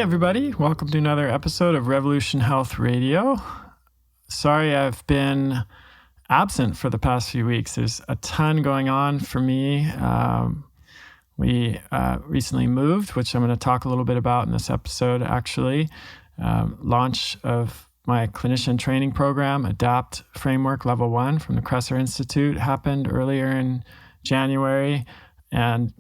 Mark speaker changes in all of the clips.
Speaker 1: everybody. Welcome to another episode of Revolution Health Radio. Sorry I've been absent for the past few weeks. There's a ton going on for me. We recently moved, which I'm going to talk a little bit about in this episode, actually. Launch of my clinician training program, ADAPT Framework Level 1 from the Kresser Institute, happened earlier in January. And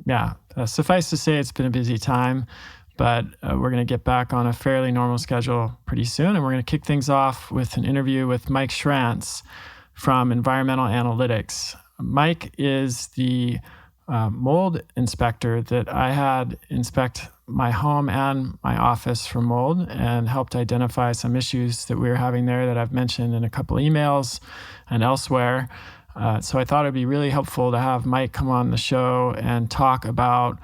Speaker 1: suffice to say, it's been a busy time. But we're going to get back on a fairly normal schedule pretty soon. And we're going to kick things off with an interview with Mike Schrantz from Environmental Analytics. Mike is the mold inspector that I had inspect my home and my office for mold and helped identify some issues that we were having there that I've mentioned in a couple emails and elsewhere. So I thought it'd be really helpful to have Mike come on the show and talk about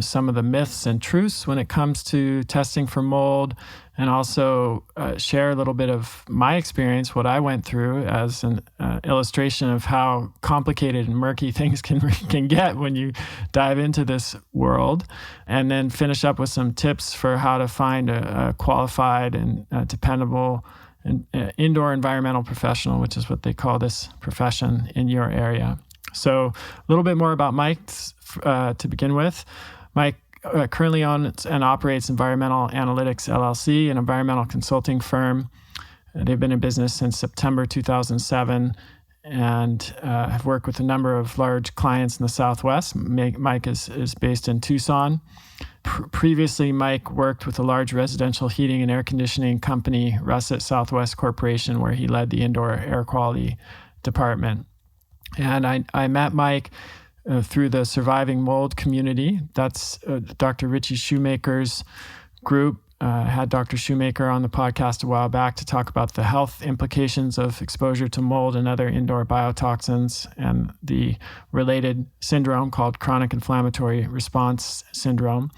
Speaker 1: some of the myths and truths when it comes to testing for mold, and also share a little bit of my experience, what I went through as an illustration of how complicated and murky things can get when you dive into this world, and then finish up with some tips for how to find a qualified and dependable indoor environmental professional, which is what they call this profession in your area. So a little bit more about Mike to begin with. Mike currently owns and operates Environmental Analytics, L.Ac, an environmental consulting firm. They've been in business since September 2007 and have worked with a number of large clients in the Southwest. Mike is based in Tucson. Previously, Mike worked with a large residential heating and air conditioning company, Russet Southwest Corporation, where he led the indoor air quality department. And I met Mike through the Surviving Mold community. That's Dr. Richie Shoemaker's group. Had Dr. Shoemaker on the podcast a while back to talk about the health implications of exposure to mold and other indoor biotoxins and the related syndrome called chronic inflammatory response syndrome.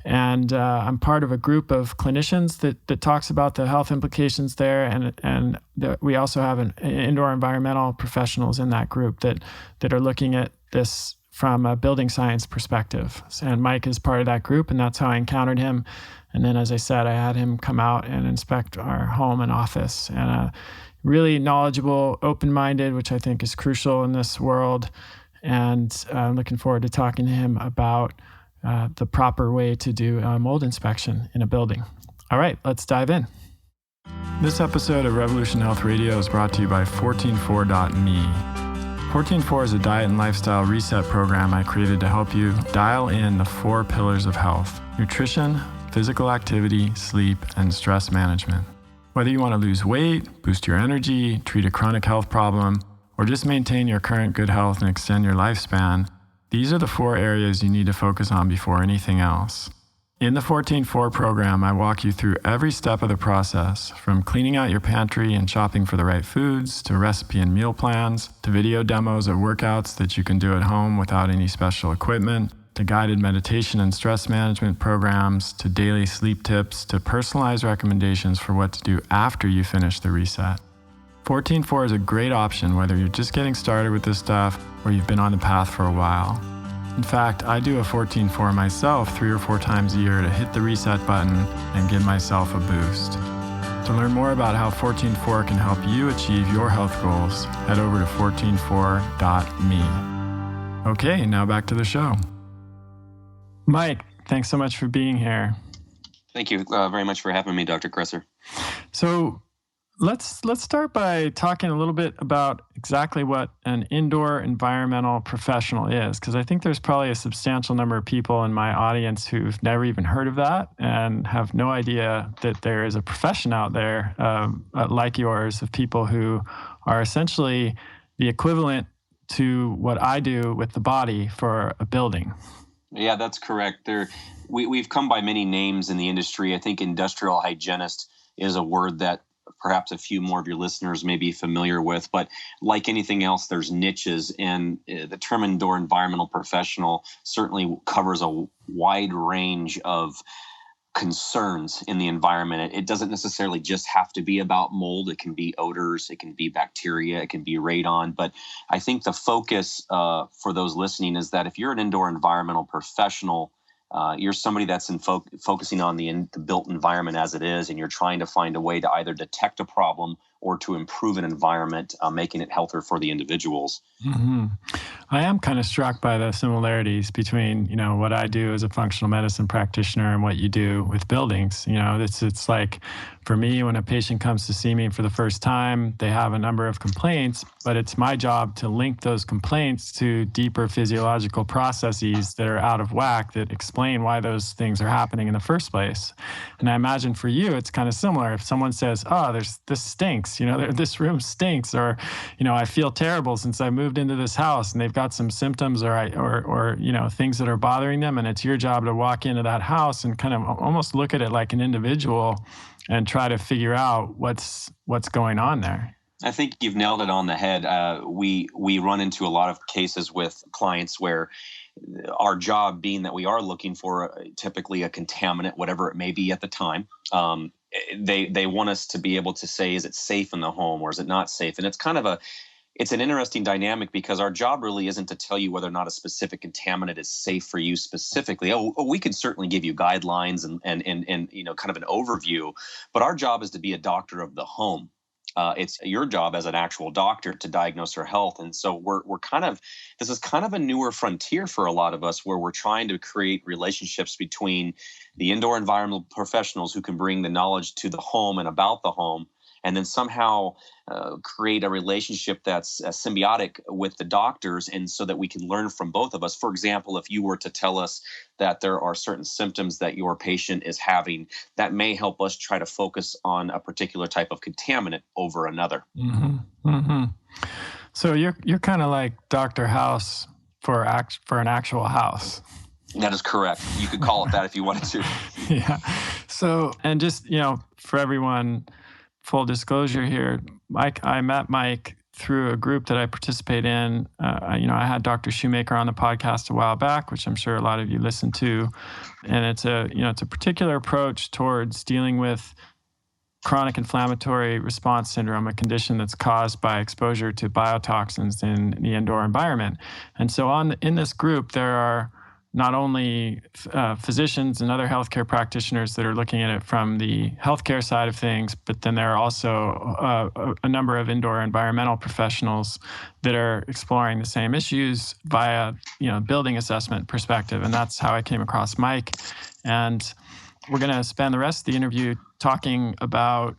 Speaker 1: And I'm part of a group of clinicians that talks about the health implications there, and we also have an indoor environmental professionals in that group that are looking at this from a building science perspective. And Mike is part of that group, and that's how I encountered him. And then, as I said, I had him come out and inspect our home and office. And really knowledgeable, open-minded, which I think is crucial in this world. And I'm looking forward to talking to him about the proper way to do a mold inspection in a building. All right, let's dive in. This episode of Revolution Health Radio is brought to you by 144.me. 144 is a diet and lifestyle reset program I created to help you dial in the 4 pillars of health: nutrition, physical activity, sleep, and stress management. Whether you want to lose weight, boost your energy, treat a chronic health problem, or just maintain your current good health and extend your lifespan, these are the 4 areas you need to focus on before anything else. In the 144 program, I walk you through every step of the process, from cleaning out your pantry and shopping for the right foods, to recipe and meal plans, to video demos of workouts that you can do at home without any special equipment, to guided meditation and stress management programs, to daily sleep tips, to personalized recommendations for what to do after you finish the reset. 144 is a great option whether you're just getting started with this stuff or you've been on the path for a while. In fact, I do a 144 myself 3 or 4 times a year to hit the reset button and give myself a boost. To learn more about how 144 can help you achieve your health goals, head over to 144.me. Okay, now back to the show. Mike, thanks so much for being here.
Speaker 2: Thank you very much for having me, Dr. Kresser.
Speaker 1: So let's start by talking a little bit about exactly what an indoor environmental professional is, because I think there's probably a substantial number of people in my audience who've never even heard of that and have no idea that there is a profession out there like yours of people who are essentially the equivalent to what I do with the body for a building.
Speaker 2: Yeah, that's correct. We've come by many names in the industry. I think industrial hygienist is a word that perhaps a few more of your listeners may be familiar with, but like anything else, there's niches, and the term indoor environmental professional certainly covers a wide range of concerns in the environment. It doesn't necessarily just have to be about mold. It can be odors, it can be bacteria, it can be radon. But I think the focus for those listening is that if you're an indoor environmental professional, You're somebody that's focusing on the built environment as it is, and you're trying to find a way to either detect a problem or to improve an environment, making it healthier for the individuals.
Speaker 1: Mm-hmm. I am kind of struck by the similarities between, what I do as a functional medicine practitioner and what you do with buildings. It's like, for me, when a patient comes to see me for the first time, they have a number of complaints, but it's my job to link those complaints to deeper physiological processes that are out of whack that explain why those things are happening in the first place. And I imagine for you, it's kind of similar. If someone says, "Oh, this stinks," this room stinks, or, I feel terrible since I moved into this house, and they've got some symptoms or things that are bothering them, and it's your job to walk into that house and kind of almost look at it like an individual and try to figure out what's going on there.
Speaker 2: I think you've nailed it on the head. We run into a lot of cases with clients where our job being that we are looking for typically a contaminant, whatever it may be at the time. They want us to be able to say, is it safe in the home or is it not safe? And it's an interesting dynamic because our job really isn't to tell you whether or not a specific contaminant is safe for you specifically. We can certainly give you guidelines and kind of an overview, but our job is to be a doctor of the home. It's your job as an actual doctor to diagnose our health. And so this is kind of a newer frontier for a lot of us, where we're trying to create relationships between the indoor environmental professionals who can bring the knowledge to the home and about the home, and then somehow create a relationship that's symbiotic with the doctors, and so that we can learn from both of us. For example, if you were to tell us that there are certain symptoms that your patient is having, that may help us try to focus on a particular type of contaminant over another.
Speaker 1: Mm-hmm. Mm-hmm. So you're kind of like Dr. House for an actual house.
Speaker 2: That is correct. You could call it that if you wanted to.
Speaker 1: Yeah. So, and just, for everyone, full disclosure here, I met Mike through a group that I participate in. I had Dr. Shoemaker on the podcast a while back, which I'm sure a lot of you listened to. And it's a particular approach towards dealing with chronic inflammatory response syndrome, a condition that's caused by exposure to biotoxins in the indoor environment. And so in this group, there are not only physicians and other healthcare practitioners that are looking at it from the healthcare side of things, but then there are also a number of indoor environmental professionals that are exploring the same issues via, building assessment perspective. And that's how I came across Mike. And we're going to spend the rest of the interview talking about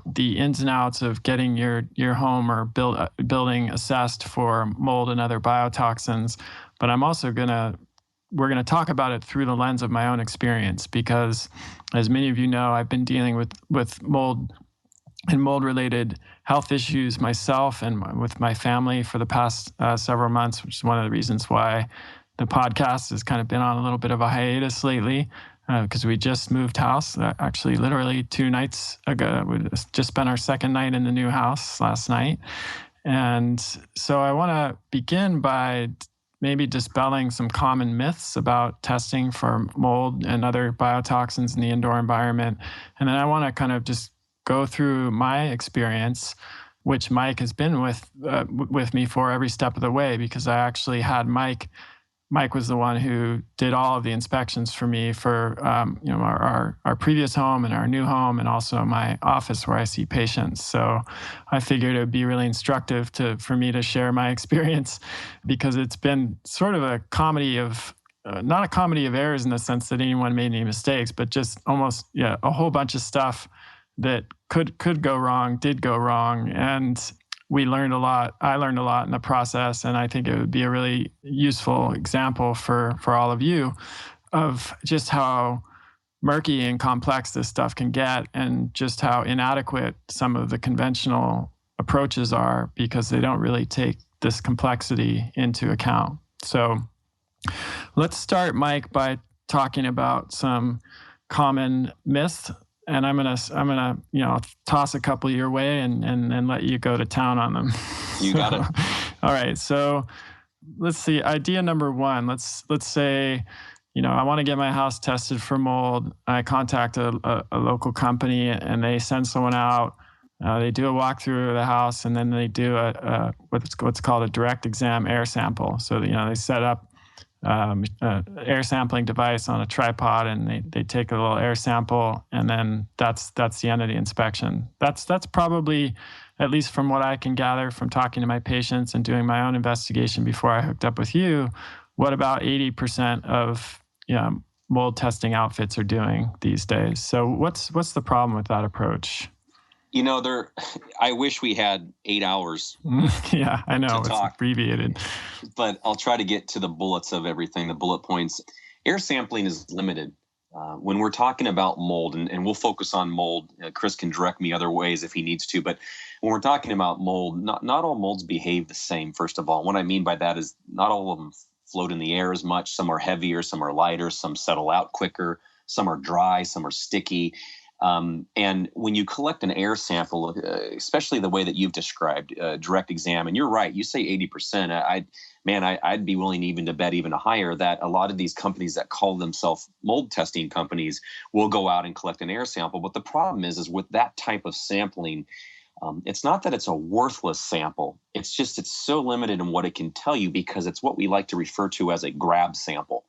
Speaker 1: the ins and outs of getting your home or building assessed for mold and other biotoxins. But we're going to talk about it through the lens of my own experience, because as many of you know, I've been dealing with mold and mold-related health issues myself and with my family for the past several months, which is one of the reasons why the podcast has kind of been on a little bit of a hiatus lately, because we just moved house, actually literally 2 nights ago. We just spent our second night in the new house last night. And so I want to begin by maybe dispelling some common myths about testing for mold and other biotoxins in the indoor environment. And then I want to kind of just go through my experience, which Mike has been with me for every step of the way, because I actually had Mike was the one who did all of the inspections for me for our previous home and our new home, and also my office where I see patients. So I figured it would be really instructive for me to share my experience, because it's been sort of a comedy of not a comedy of errors in the sense that anyone made any mistakes, but just almost a whole bunch of stuff that could go wrong, did go wrong, and we learned a lot. I learned a lot in the process, and I think it would be a really useful example for all of you of just how murky and complex this stuff can get, and just how inadequate some of the conventional approaches are, because they don't really take this complexity into account. So let's start, Mike, by talking about some common myths. And I'm gonna toss a couple your way and let you go to town on them.
Speaker 2: You got it.
Speaker 1: All right. So let's see. Idea number one. Let's say, I want to get my house tested for mold. I contact a local company, and they send someone out. They do a walkthrough of the house, and then they do what's called a direct exam air sample. So they set up air sampling device on a tripod, and they take a little air sample, and then that's the end of the inspection. That's probably, at least from what I can gather from talking to my patients and doing my own investigation before I hooked up with you, what about 80% of mold testing outfits are doing these days. So what's the problem with that approach?
Speaker 2: I wish we had 8 hours.
Speaker 1: Yeah, I know it's abbreviated,
Speaker 2: but I'll try to get to the bullets of everything, the bullet points. Air sampling is limited. When we're talking about mold, and we'll focus on mold, Chris can direct me other ways if he needs to, but when we're talking about mold, not all molds behave the same, first of all. What I mean by that is not all of them float in the air as much. Some are heavier, some are lighter, some settle out quicker, some are dry, some are sticky. And when you collect an air sample, especially the way that you've described, direct exam, and you're right, you say 80%, I'd be willing even to bet even higher that a lot of these companies that call themselves mold testing companies will go out and collect an air sample. But the problem is with that type of sampling, it's not that it's a worthless sample. It's just it's so limited in what it can tell you because it's what we like to refer to as a grab sample.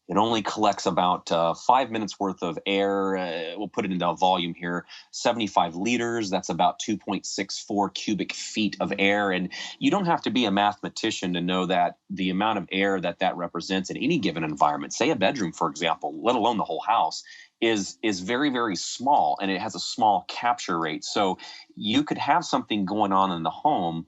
Speaker 2: It only collects about 5 minutes worth of air. We'll put it into a volume here, 75 liters. That's about 2.64 cubic feet of air. And you don't have to be a mathematician to know that the amount of air that represents in any given environment, say a bedroom, for example, let alone the whole house, is very, very small, and it has a small capture rate. So you could have something going on in the home,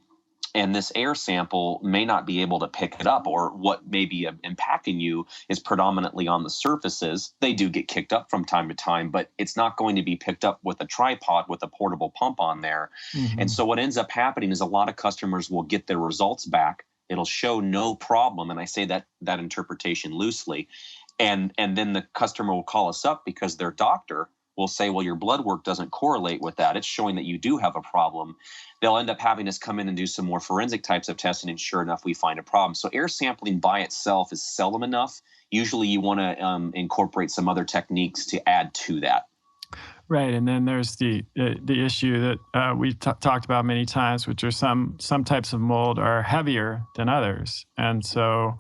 Speaker 2: and this air sample may not be able to pick it up, or what may be impacting you is predominantly on the surfaces. They do get kicked up from time to time, but it's not going to be picked up with a tripod with a portable pump on there. Mm-hmm. And so what ends up happening is a lot of customers will get their results back. It'll show no problem. And I say that interpretation loosely. And then the customer will call us up because their doctor will say, well, your blood work doesn't correlate with that. It's showing that you do have a problem. They'll end up having us come in and do some more forensic types of testing, and sure enough, we find a problem. So air sampling by itself is seldom enough. Usually you want to incorporate some other techniques to add to that.
Speaker 1: Right, and then there's the issue that we've talked about many times, which are some types of mold are heavier than others. And so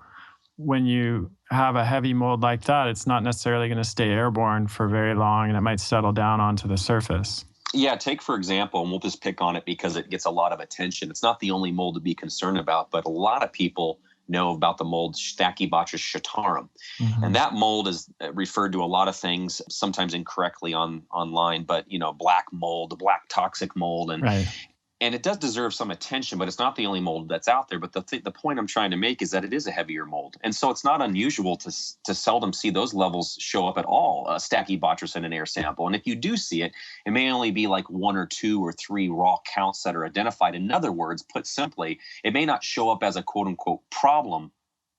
Speaker 1: when you have a heavy mold like that, it's not necessarily going to stay airborne for very long, and it might settle down onto the surface.
Speaker 2: Yeah, take for example, and we'll just pick on it because it gets a lot of attention. It's not the only mold to be concerned about, but a lot of people know about the mold Stachybotrys Chartarum. Mm-hmm. And that mold is referred to a lot of things, sometimes incorrectly online, but black mold, the black toxic mold, and right. And it does deserve some attention, but it's not the only mold that's out there. But the point I'm trying to make is that it is a heavier mold. And so it's not unusual to seldom see those levels show up at all, Stachybotrys in an air sample. And if you do see it, it may only be like 1 or 2 or 3 raw counts that are identified. In other words, put simply, it may not show up as a quote unquote problem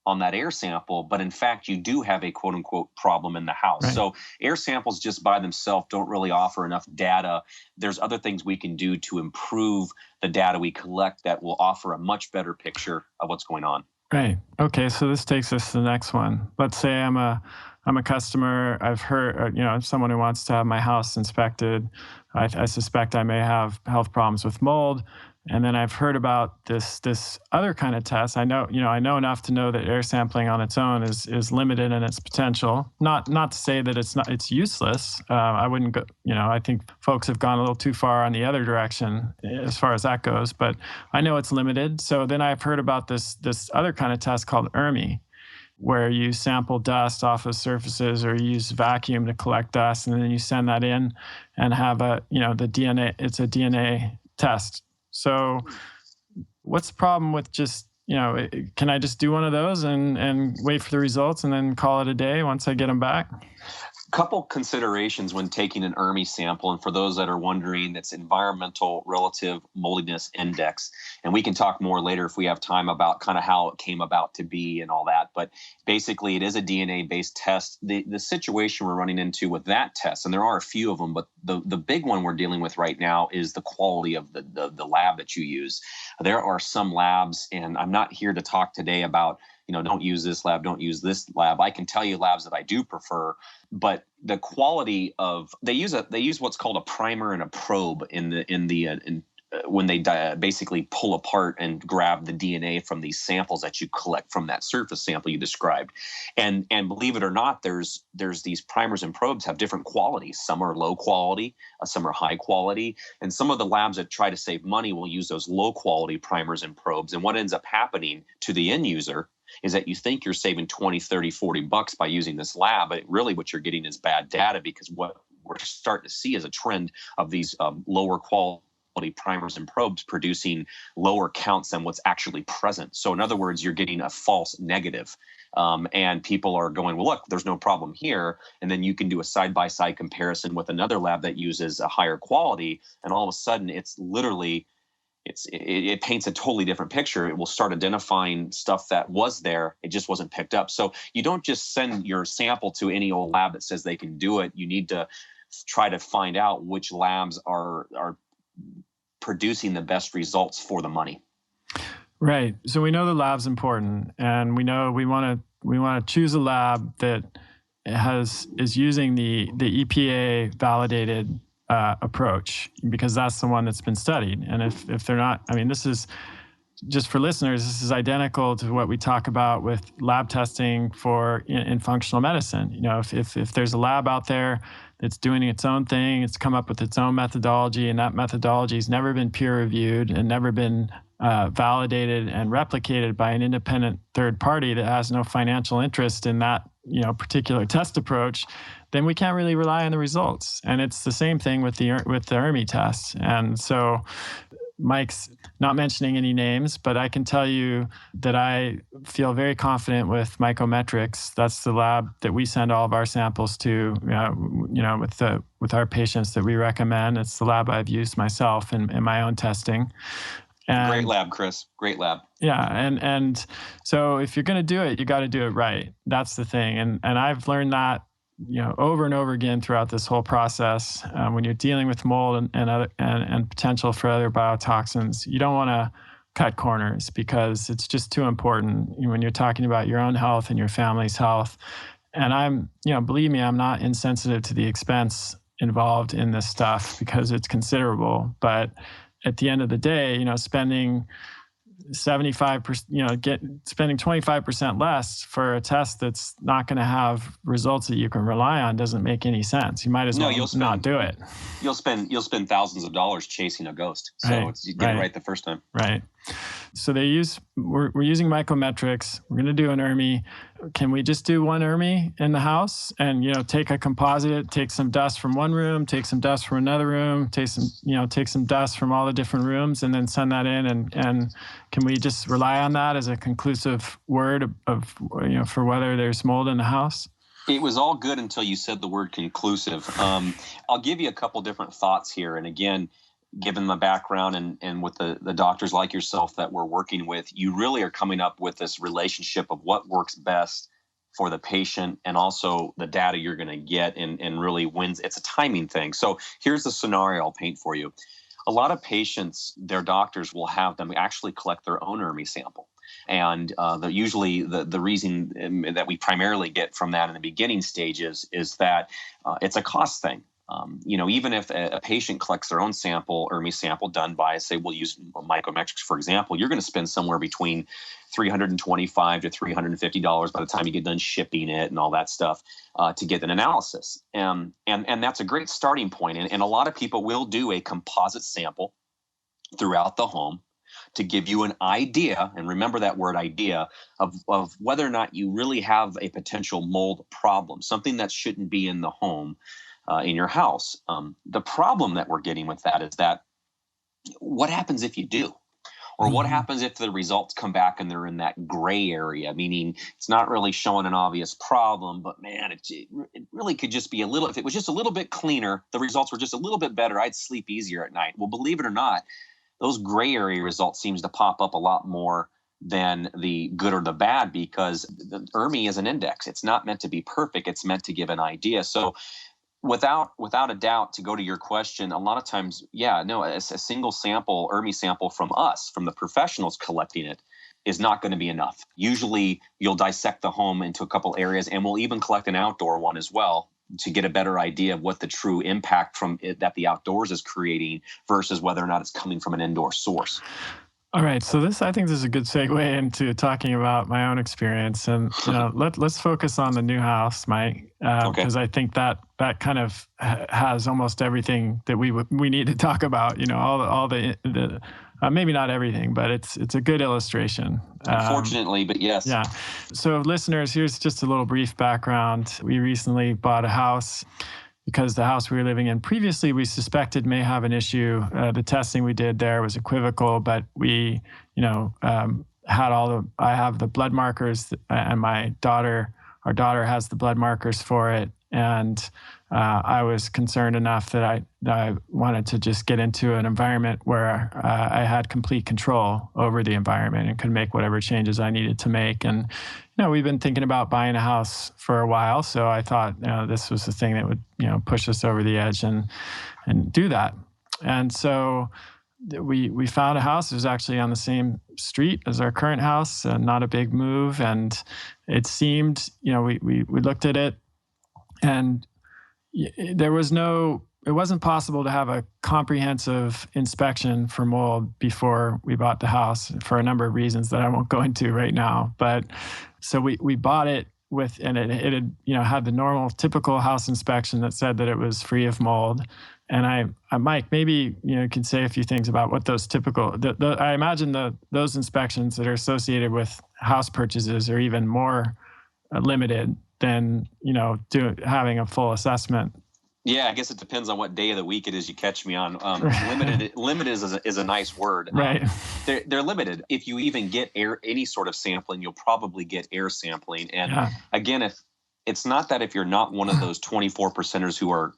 Speaker 2: on that air sample, but in fact, you do have a quote unquote problem in the house. Right. So air samples just by themselves don't really offer enough data. There's other things we can do to improve the data we collect that will offer a much better picture of what's going on.
Speaker 1: Right. Okay. So this takes us to the next one. Let's say I'm a customer. I've heard, someone who wants to have my house inspected. I suspect I may have health problems with mold. And then I've heard about this other kind of test. I know enough to know that air sampling on its own is limited in its potential. Not to say that it's useless. I wouldn't go. I think folks have gone a little too far on the other direction as far as that goes. But I know it's limited. So then I've heard about this other kind of test called ERMI, where you sample dust off of surfaces or you use vacuum to collect dust, and then you send that in and have the DNA. It's a DNA test. So what's the problem with just, can I just do one of those and wait for the results and then call it a day once I get them back?
Speaker 2: Couple considerations when taking an ERMI sample, and for those that are wondering, it's Environmental Relative Moldiness Index, and we can talk more later if we have time about kind of how it came about to be and all that. But basically, it is a DNA-based test. The situation we're running into with that test, and there are a few of them, but the big one we're dealing with right now is the quality of the lab that you use. There are some labs, and I'm not here to talk today about don't use this lab, don't use this lab. I can tell you labs that I do prefer, but the quality of they use what's called a primer and a probe in basically pull apart and grab the DNA from these samples that you collect from that surface sample you described. And believe it or not, there's these primers and probes have different qualities. Some are low quality, some are high quality. And some of the labs that try to save money will use those low quality primers and probes. And what ends up happening to the end user is that you think you're saving 20, 30, 40 bucks by using this lab, but really what you're getting is bad data, because what we're starting to see is a trend of these lower quality primers and probes producing lower counts than what's actually present. So in other words, you're getting a false negative. And people are going, well, look, there's no problem here. And then you can do a side-by-side comparison with another lab that uses a higher quality. And all of a sudden, it's literally, it paints a totally different picture. It will start identifying stuff that was there. It just wasn't picked up. So you don't just send your sample to any old lab that says they can do it. You need to try to find out which labs are producing the best results for the money.
Speaker 1: Right. So we know the lab's important, and we know we want to choose a lab that is using the EPA validated approach, because that's the one that's been studied. And if they're not, I mean, this is just for listeners, this is identical to what we talk about with lab testing for in functional medicine. You know, if there's a lab out there that's doing its own thing, it's come up with its own methodology, and that methodology has never been peer reviewed and never been validated and replicated by an independent third party that has no financial interest in that, you know, particular test approach, then we can't really rely on the results. And it's the same thing with the ERMI test. And so Mike's not mentioning any names, but I can tell you that I feel very confident with Mycometrics. That's the lab that we send all of our samples to, with our patients that we recommend. It's the lab I've used myself in my own testing. And,
Speaker 2: great lab, Chris. Great lab.
Speaker 1: Yeah, and so if you're going to do it, you got to do it right. That's the thing, and I've learned that, you know, over and over again throughout this whole process. When you're dealing with mold and potential for other biotoxins, you don't want to cut corners, because it's just too important when you're talking about your own health and your family's health. And believe me, I'm not insensitive to the expense involved in this stuff, because it's considerable. But at the end of the day, you know, spending 75%, spending 25% less for a test that's not going to have results that you can rely on doesn't make any sense. You might as well not do it.
Speaker 2: You'll spend thousands of dollars chasing a ghost. So you get it right the first time.
Speaker 1: Right. So we're using Mycometrics. We're going to do an ERMI. Can we just do one ERMI in the house and, you know, take a composite, take some dust from one room, take some dust from another room, take some dust from all the different rooms, and then send that in? And can we just rely on that as a conclusive word of for whether there's mold in the house?
Speaker 2: It was all good until you said the word conclusive. I'll give you a couple different thoughts here. And again, given my background and with the doctors like yourself that we're working with, you really are coming up with this relationship of what works best for the patient and also the data you're going to get and really wins. It's a timing thing. So here's the scenario I'll paint for you. A lot of patients, their doctors will have them actually collect their own ERMI sample. And usually the reason that we primarily get from that in the beginning stages is that it's a cost thing. Even if a patient collects their own sample, ERMI sample done by, say, we'll use Mycometrics, for example, you're going to spend somewhere between $325 to $350 by the time you get done shipping it and all that stuff to get an analysis. And that's a great starting point. And a lot of people will do a composite sample throughout the home to give you an idea, and remember that word idea, of whether or not you really have a potential mold problem, something that shouldn't be in the home. In your house. The problem that we're getting with that is that what happens if you do? Or what happens if the results come back and they're in that gray area, meaning it's not really showing an obvious problem, but man, it really could just be if it was just a little bit cleaner, the results were just a little bit better, I'd sleep easier at night. Well, believe it or not, those gray area results seems to pop up a lot more than the good or the bad, because the ERMI is an index. It's not meant to be perfect. It's meant to give an idea. So without a doubt, to go to your question, a lot of times, a single sample, ERMI sample from us, from the professionals collecting it, is not going to be enough. Usually you'll dissect the home into a couple areas, and we'll even collect an outdoor one as well. to get a better idea of what the true impact from it that the outdoors is creating versus whether or not it's coming from an indoor source.
Speaker 1: All right, so I think this is a good segue into talking about my own experience, and let's focus on the new house, Mike,
Speaker 2: Okay.
Speaker 1: because I think that kind of has almost everything that we need to talk about. All the maybe not everything, but it's a good illustration.
Speaker 2: Unfortunately, but yes.
Speaker 1: Yeah. So, listeners, here's just a little brief background. We recently bought a house because the house we were living in previously, we suspected may have an issue. The testing we did there was equivocal, but we, I have the blood markers, and our daughter has the blood markers for it. And I was concerned enough that I wanted to just get into an environment where I had complete control over the environment and could make whatever changes I needed to make. And we've been thinking about buying a house for a while, so I thought this was the thing that would push us over the edge and do that. And so we found a house. It was actually on the same street as our current house, not a big move. And it seemed, we looked at it, and it wasn't possible to have a comprehensive inspection for mold before we bought the house for a number of reasons that I won't go into right now. But so we bought it and it had, had the normal typical house inspection that said that it was free of mold. And Mike, maybe, you can say a few things about what those typical, I imagine those inspections that are associated with house purchases are even more limited than, having a full assessment.
Speaker 2: Yeah, I guess it depends on what day of the week it is you catch me on. Limited is a nice word.
Speaker 1: Right.
Speaker 2: They're limited. If you even get any sort of sampling, you'll probably get air sampling. And again, if it's not that if you're not one of those 24%ers who are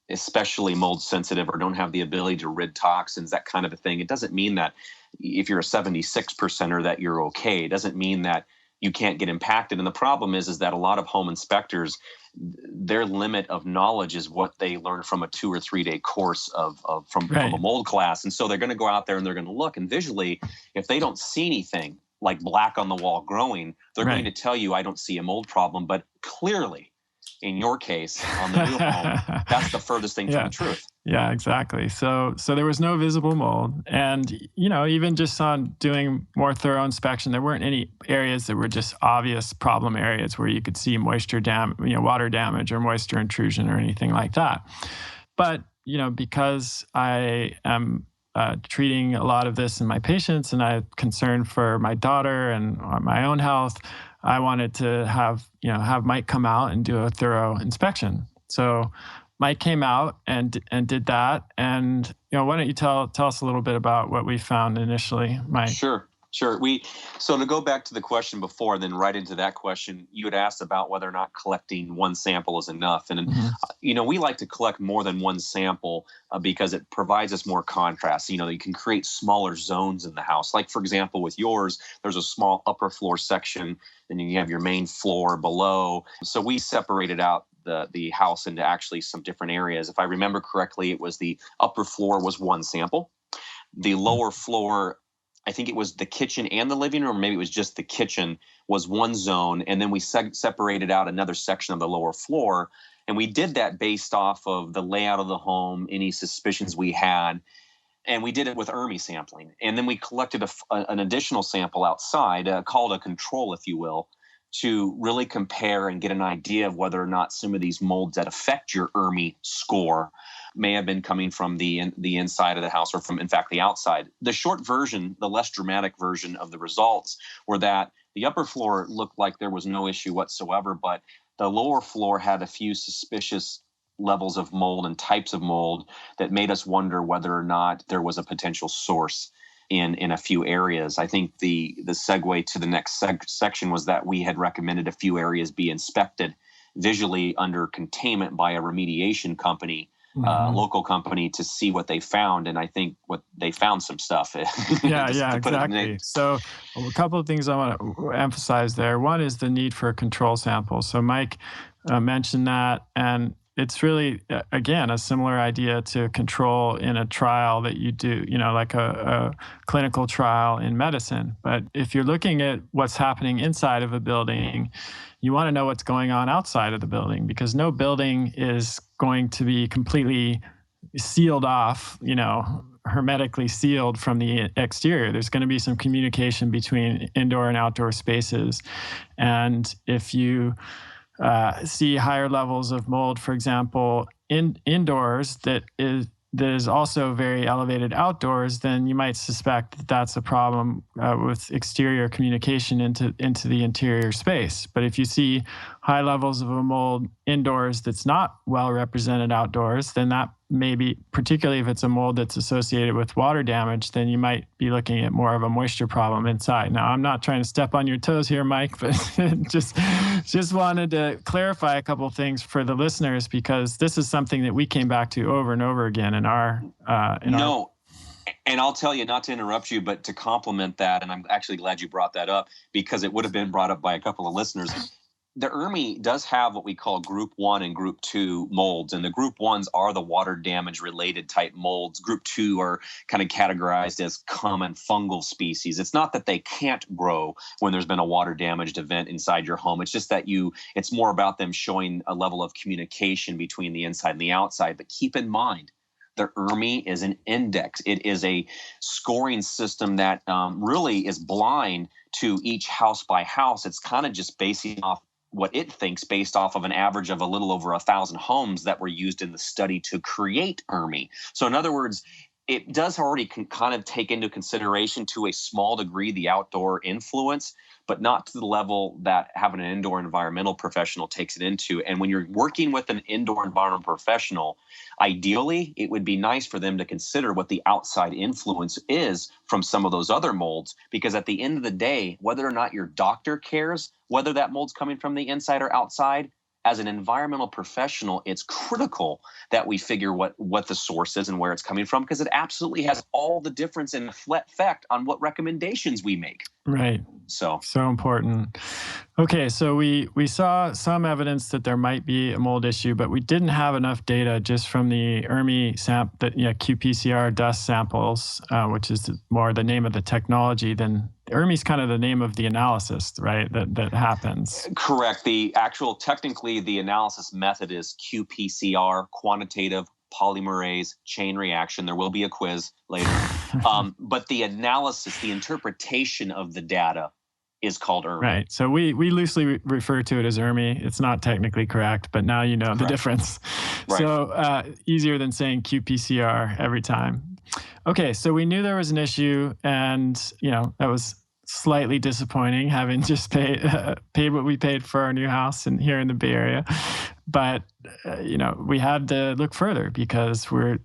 Speaker 2: especially mold sensitive or don't have the ability to rid toxins, that kind of a thing, it doesn't mean that if you're a 76%er that you're okay. It doesn't mean that you can't get impacted. And the problem is that a lot of home inspectors, their limit of knowledge is what they learn from a 2 or 3 day course from a mold class. And so they're going to go out there and they're going to look, and visually, if they don't see anything like black on the wall growing, they're going to tell you, I don't see a mold problem. But clearly, in your case, on the new home, that's the furthest thing from the truth.
Speaker 1: Yeah, exactly. So there was no visible mold. And, even just on doing more thorough inspection, there weren't any areas that were just obvious problem areas where you could see moisture water damage or moisture intrusion or anything like that. But, because I am treating a lot of this in my patients and I have concern for my daughter and my own health, I wanted to have Mike come out and do a thorough inspection. So Mike came out and did that. And, why don't you tell us a little bit about what we found initially, Mike?
Speaker 2: Sure. So to go back to the question before, then right into that question, you had asked about whether or not collecting one sample is enough. And, we like to collect more than one sample because it provides us more contrast. You can create smaller zones in the house. Like, for example, with yours, there's a small upper floor section, and you have your main floor below. So we separated out the house into actually some different areas. If I remember correctly, it was the upper floor was one sample. The lower floor, I think it was the kitchen and the living room, or maybe it was just the kitchen, was one zone. And then we separated out another section of the lower floor. And we did that based off of the layout of the home, any suspicions we had. And we did it with ERMI sampling. And then we collected an additional sample outside, called a control, if you will, to really compare and get an idea of whether or not some of these molds that affect your ERMI score may have been coming from the inside of the house or from, in fact, the outside. The short version, the less dramatic version of the results were that the upper floor looked like there was no issue whatsoever, but the lower floor had a few suspicious levels of mold and types of mold that made us wonder whether or not there was a potential source in a few areas. I think the segue to the next section was that we had recommended a few areas be inspected visually under containment by a remediation company, local company, to see what they found. And I think what they found some stuff.
Speaker 1: Exactly. So a couple of things I want to emphasize there. One is the need for a control sample. So Mike mentioned that, and it's really, again, a similar idea to control in a trial that you do, like a clinical trial in medicine. But if you're looking at what's happening inside of a building, you want to know what's going on outside of the building, because no building is going to be completely sealed off, hermetically sealed from the exterior. There's going to be some communication between indoor and outdoor spaces. And if you see higher levels of mold, for example, indoors that is also very elevated outdoors, then you might suspect that that's a problem with exterior communication into the interior space. But if you see high levels of a mold indoors that's not well represented outdoors, then that maybe, particularly if it's a mold that's associated with water damage, then you might be looking at more of a moisture problem inside. Now, I'm not trying to step on your toes here, Mike, but just wanted to clarify a couple of things for the listeners, because this is something that we came back to over and over again in our
Speaker 2: And I'll tell you, not to interrupt you, but to complement that, and I'm actually glad you brought that up, because it would have been brought up by a couple of listeners. The ERMI does have what we call group 1 and group 2 molds, and the group 1s are the water damage related type molds. Group 2 are kind of categorized as common fungal species. It's not that they can't grow when there's been a water damaged event inside your home. It's just that it's more about them showing a level of communication between the inside and the outside. But keep in mind, the ERMI is an index. It is a scoring system that really is blind to each house by house. It's kind of just basing off what it thinks based off of an average of a little over 1,000 homes that were used in the study to create ERMI. So in other words, it does already kind of take into consideration to a small degree the outdoor influence, but not to the level that having an indoor environmental professional takes it into. And when you're working with an indoor environmental professional, ideally, it would be nice for them to consider what the outside influence is from some of those other molds, because at the end of the day, whether or not your doctor cares whether that mold's coming from the inside or outside, as an environmental professional, it's critical that we figure what the source is and where it's coming from, because it absolutely has all the difference and effect on what recommendations we make.
Speaker 1: Right. So important. Okay, so we saw some evidence that there might be a mold issue, but we didn't have enough data just from the ERMI qPCR dust samples, which is more the name of the technology than ERMI is kind of the name of the analysis, right? That happens.
Speaker 2: Correct. Technically, the analysis method is qPCR, quantitative polymerase chain reaction. There will be a quiz later. But the analysis, the interpretation of the data is called ERMI.
Speaker 1: Right. So we loosely refer to it as ERMI. It's not technically correct, but now you know the difference. Right. So easier than saying qPCR every time. Okay, so we knew there was an issue, and that was slightly disappointing, having just paid what we paid for our new house here in the Bay Area. But we had to look further, because my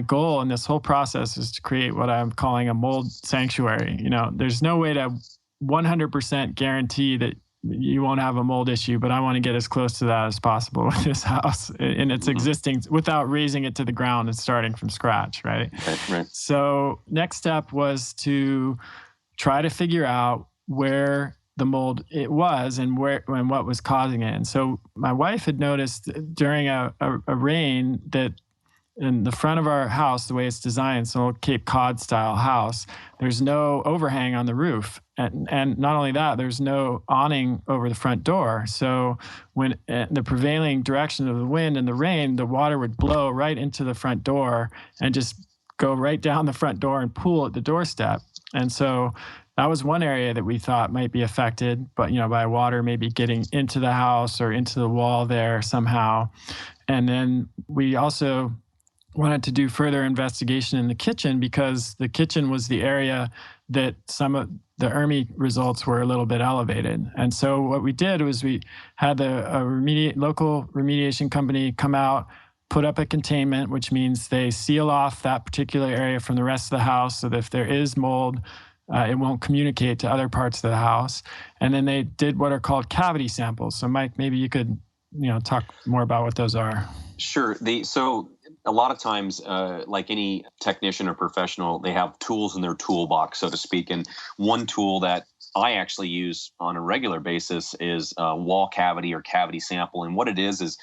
Speaker 1: goal in this whole process is to create what I'm calling a mold sanctuary. There's no way to 100% guarantee that you won't have a mold issue, but I want to get as close to that as possible with this house in its existing, without raising it to the ground and starting from scratch, right?
Speaker 2: Right.
Speaker 1: So next step was to try to figure out where the mold it was and what was causing it. And so my wife had noticed during a rain that in the front of our house, the way it's designed, so Cape Cod style house, there's no overhang on the roof. And not only that, there's no awning over the front door. So when the prevailing direction of the wind and the rain, the water would blow right into the front door and just go right down the front door and pool at the doorstep. And so that was one area that we thought might be affected, but by water maybe getting into the house or into the wall there somehow. And then we also wanted to do further investigation in the kitchen, because the kitchen was the area that some of the ERMI results were a little bit elevated. And so what we did was we had a local remediation company come out, put up a containment, which means they seal off that particular area from the rest of the house, so that if there is mold, it won't communicate to other parts of the house. And then they did what are called cavity samples. So Mike, maybe you could talk more about what those are.
Speaker 2: Sure. So a lot of times, like any technician or professional, they have tools in their toolbox, so to speak. And one tool that I actually use on a regular basis is a wall cavity or cavity sample. And what it is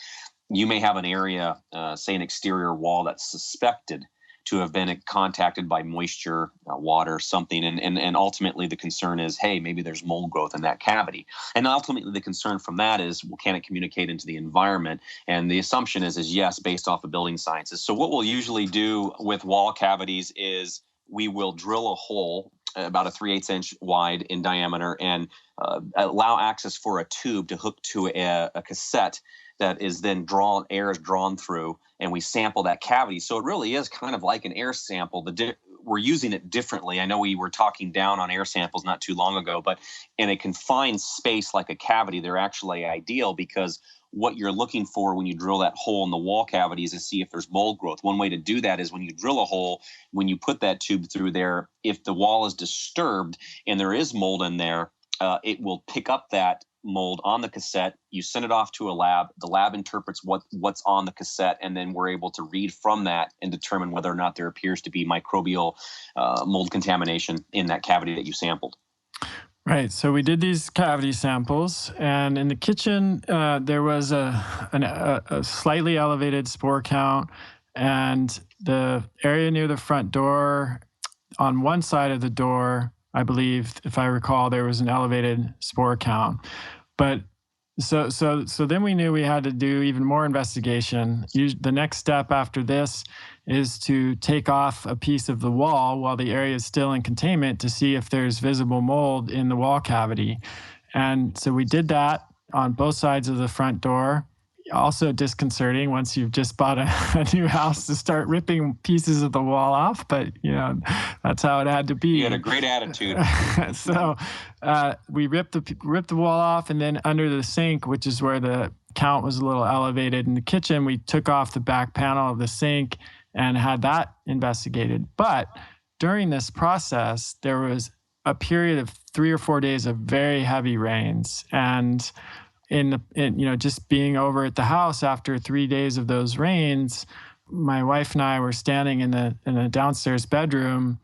Speaker 2: you may have an area, say an exterior wall that's suspected to have been contacted by moisture, water, something. And ultimately the concern is, hey, maybe there's mold growth in that cavity. And ultimately the concern from that is, well, can it communicate into the environment? And the assumption is yes, based off of building sciences. So what we'll usually do with wall cavities is we will drill a hole about a 3/8 inch wide in diameter and allow access for a tube to hook to a cassette that is then air is drawn through, and we sample that cavity. So it really is kind of like an air sample. We're using it differently. I know we were talking down on air samples not too long ago, but in a confined space like a cavity, they're actually ideal because what you're looking for when you drill that hole in the wall cavity is to see if there's mold growth. One way to do that is when you drill a hole, when you put that tube through there, if the wall is disturbed and there is mold in there, it will pick up that mold on the cassette. You send it off to a lab. The lab interprets what's on the cassette, and then we're able to read from that and determine whether or not there appears to be microbial mold contamination in that cavity that you sampled.
Speaker 1: Right. So we did these cavity samples, and in the kitchen, there was a slightly elevated spore count, and the area near the front door, on one side of the door, I believe, if I recall, there was an elevated spore count. But so then we knew we had to do even more investigation. The next step after this is to take off a piece of the wall while the area is still in containment to see if there's visible mold in the wall cavity. And so we did that on both sides of the front door. Also disconcerting once you've just bought a new house to start ripping pieces of the wall off, but that's how it had to be.
Speaker 2: You had a great attitude.
Speaker 1: So we ripped the wall off, and then under the sink, which is where the count was a little elevated in the kitchen, we took off the back panel of the sink and had that investigated. But during this process, there was a period of 3 or 4 days of very heavy rains, and just being over at the house after 3 days of those rains, my wife and I were standing in the downstairs bedroom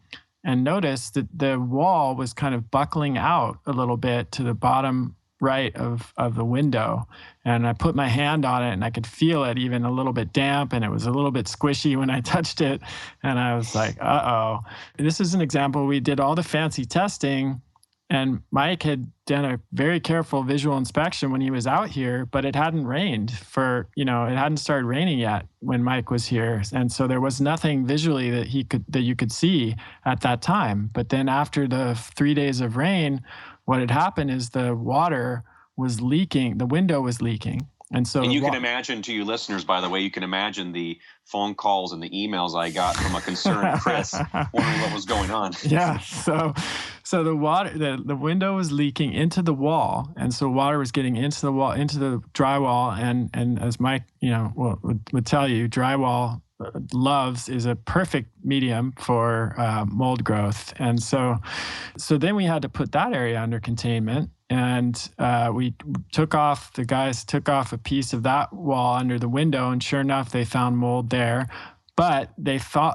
Speaker 1: and noticed that the wall was kind of buckling out a little bit to the bottom right of the window. And I put my hand on it and I could feel it even a little bit damp, and it was a little bit squishy when I touched it. And I was like, uh-oh. This is an example. We did all the fancy testing, and Mike had done a very careful visual inspection when he was out here, but it hadn't rained it hadn't started raining yet when Mike was here. And so there was nothing visually that you could see at that time. But then after the 3 days of rain, what had happened is the water was leaking, the window was leaking. And you can imagine, to you listeners, by the way, you can imagine the phone calls and the emails I got from a concerned Chris wondering what was going on. Yeah. So the water, the window was leaking into the wall, and so water was getting into the wall, into the drywall, and as Mike, would tell you, drywall is a perfect medium for mold growth, and so then we had to put that area under containment. And the guys took off a piece of that wall under the window, and sure enough, they found mold there. But they saw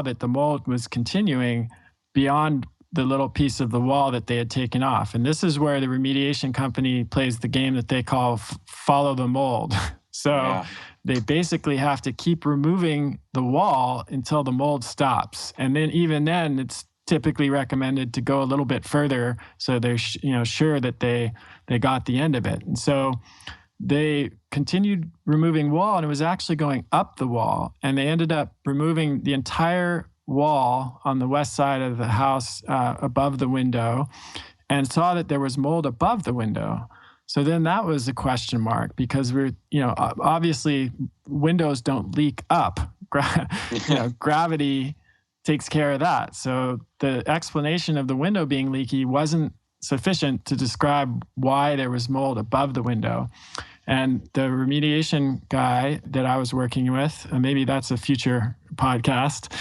Speaker 1: that the mold was continuing beyond the little piece of the wall that they had taken off. And this is where the remediation company plays the game that they call follow the mold. So they basically have to keep removing the wall until the mold stops. And then even then, it's typically recommended to go a little bit further so they're sure that they got the end of it. And so they continued removing wall, and it was actually going up the wall, and they ended up removing the entire wall on the west side of the house above the window, and saw that there was mold above the window. So then that was a question mark, because obviously windows don't leak up. Gravity takes care of that. So the explanation of the window being leaky wasn't sufficient to describe why there was mold above the window. And the remediation guy that I was working with, maybe that's a future podcast,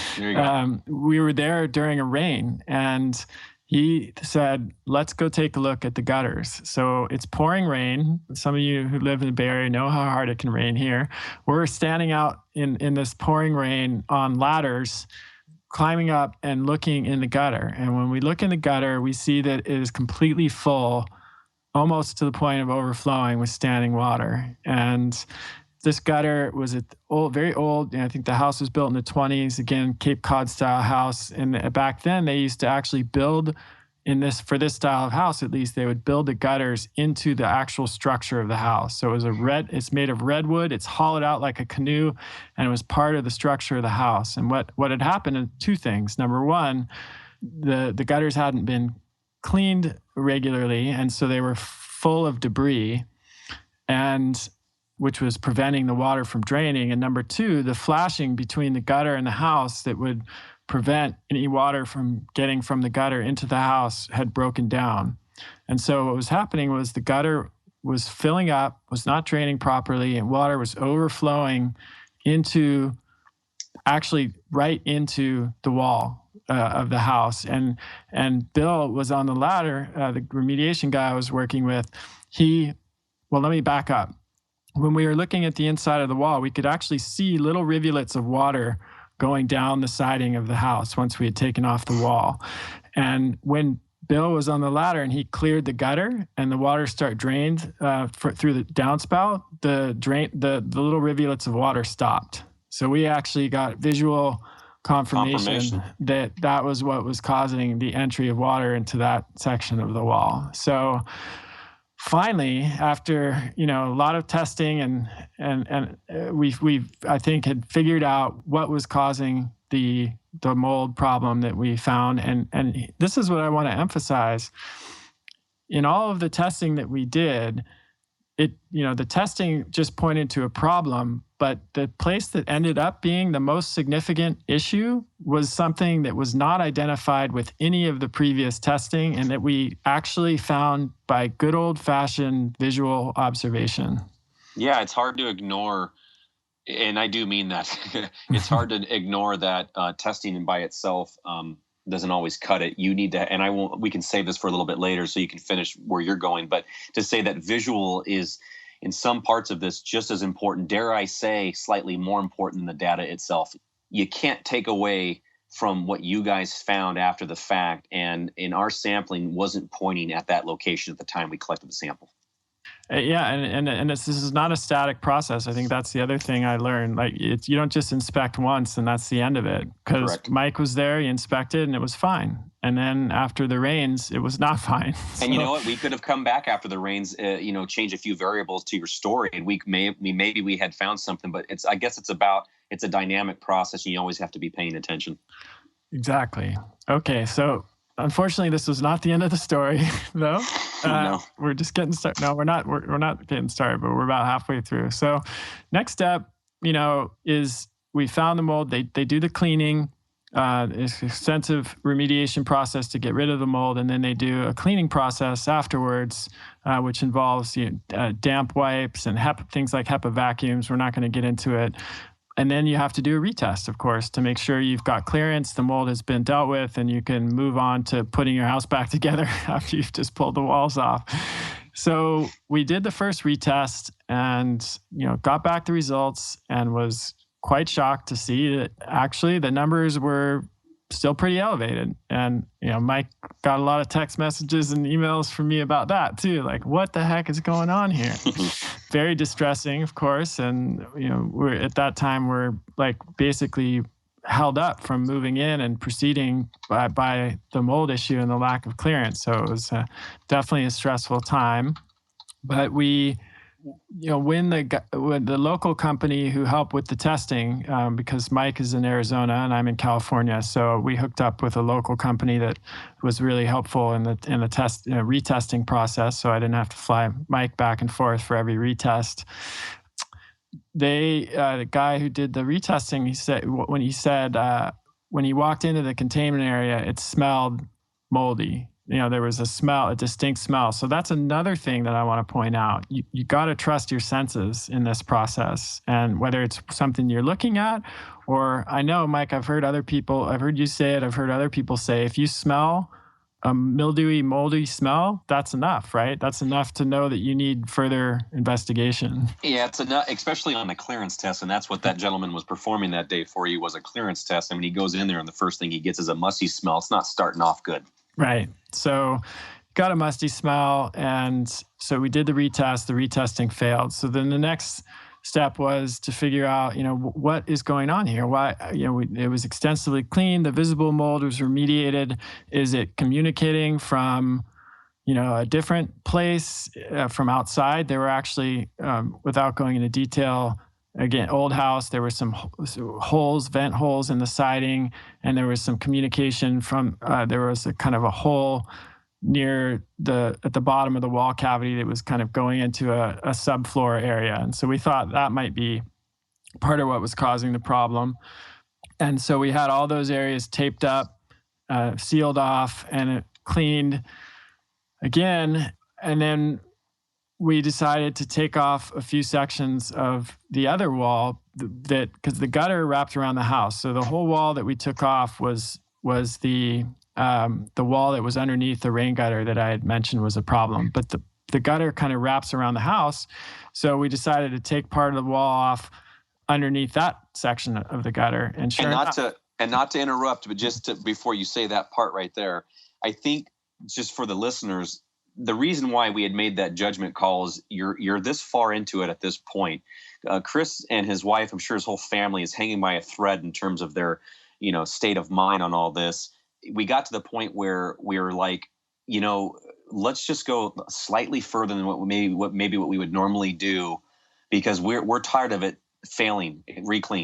Speaker 1: we were there during a rain, and he said, let's go take a look at the gutters. So it's pouring rain. Some of you who live in the Bay Area know how hard it can rain here. We're standing out in this pouring rain on ladders, climbing up and looking in the gutter. And when we look in the gutter, we see that it is completely full, almost to the point of overflowing with standing water. And this gutter was very old. I think the house was built in the 20s. Again, Cape Cod style house. And back then, they used to actually build for this style of house, at least, they would build the gutters into the actual structure of the house. So it's made of redwood. It's hollowed out like a canoe, and it was part of the structure of the house. And what had happened is two things. Number one, the gutters hadn't been cleaned regularly, and so they were full of debris, and which was preventing the water from draining. And number two, the flashing between the gutter and the house that would prevent any water from getting from the gutter into the house had broken down. And so what was happening was the gutter was filling up, was not draining properly, and water was overflowing right into the wall of the house. And Bill was on the ladder, the remediation guy I was working with. Let me back up. When we were looking at the inside of the wall, we could actually see little rivulets of water going down the siding of the house once we had taken off the wall. And when Bill was on the ladder and he cleared the gutter and the water drained through the downspout, the little rivulets of water stopped. So we actually got visual confirmation that was what was causing the entry of water into that section of the wall. So finally, after a lot of testing and we I think had figured out what was causing the mold problem that we found, and this is what I want to emphasize. In all of the testing that we did, the testing just pointed to a problem, but the place that ended up being the most significant issue was something that was not identified with any of the previous testing, and that we actually found by good old-fashioned visual observation.
Speaker 2: Yeah, it's hard to ignore, and I do mean that. It's hard to ignore that testing by itself doesn't always cut it. You need to, and we can save this for a little bit later so you can finish where you're going, but to say that visual is in some parts of this just as important, dare I say, slightly more important than the data itself. You can't take away from what you guys found after the fact, and in our sampling wasn't pointing at that location at the time we collected the sample.
Speaker 1: Yeah, and this is not a static process. I think that's the other thing I learned. Like, you don't just inspect once and that's the end of it. Because Mike was there, he inspected, and it was fine. And then after the rains, it was not fine.
Speaker 2: And you know what? We could have come back after the rains, change a few variables to your story, and maybe we had found something. But it's a dynamic process, and you always have to be paying attention.
Speaker 1: Exactly. Okay, so unfortunately, this was not the end of the story, though.
Speaker 2: No.
Speaker 1: We're just getting started. No, we're not. We're not getting started, but we're about halfway through. So, next step, is we found the mold. They do the cleaning, it's an extensive remediation process to get rid of the mold, and then they do a cleaning process afterwards, which involves damp wipes and things like HEPA vacuums. We're not going to get into it. And then you have to do a retest, of course, to make sure you've got clearance, the mold has been dealt with, and you can move on to putting your house back together after you've just pulled the walls off. So we did the first retest and, got back the results and was quite shocked to see that actually the numbers were still pretty elevated. And, Mike got a lot of text messages and emails from me about that too. Like, what the heck is going on here? Very distressing, of course. And, we're at that time, we're like basically held up from moving in and proceeding by the mold issue and the lack of clearance. So it was definitely a stressful time. But we, when the local company who helped with the testing, because Mike is in Arizona and I'm in California, so we hooked up with a local company that was really helpful in the test retesting process. So I didn't have to fly Mike back and forth for every retest. The guy who did the retesting, when he walked into the containment area, it smelled moldy. There was a distinct smell. So that's another thing that I want to point out. You got to trust your senses in this process. And whether it's something you're looking at, or I know, Mike, I've heard you say it, I've heard other people say, if you smell a mildewy, moldy smell, that's enough, right? That's enough to know that you need further investigation.
Speaker 2: Yeah, it's enough, especially on the clearance test. And that's what that gentleman was performing that day for you, was a clearance test. I mean, he goes in there and the first thing he gets is a musty smell. It's not starting off good.
Speaker 1: Right. So got a musty smell. And so we did the retest. The retesting failed. So then the next step was to figure out, what is going on here? Why, it was extensively cleaned. The visible mold was remediated. Is it communicating from, a different place from outside? There were actually, without going into detail, again, old house, there were some holes, vent holes in the siding, and there was some communication from, there was a kind of a hole at the bottom of the wall cavity that was kind of going into a subfloor area. And so we thought that might be part of what was causing the problem. And so we had all those areas taped up, sealed off, and it cleaned again. And then we decided to take off a few sections of the other wall because the gutter wrapped around the house. So the whole wall that we took off was the wall that was underneath the rain gutter that I had mentioned was a problem. But the gutter kind of wraps around the house. So we decided to take part of the wall off underneath that section of the gutter. And
Speaker 2: not to interrupt, but before you say that part right there, I think just for the listeners, the reason why we had made that judgment call is you're this far into it at this point. Chris and his wife, I'm sure his whole family, is hanging by a thread in terms of their, state of mind on all this. We got to the point where we were like, let's just go slightly further than what we would normally do, because we're tired of it failing,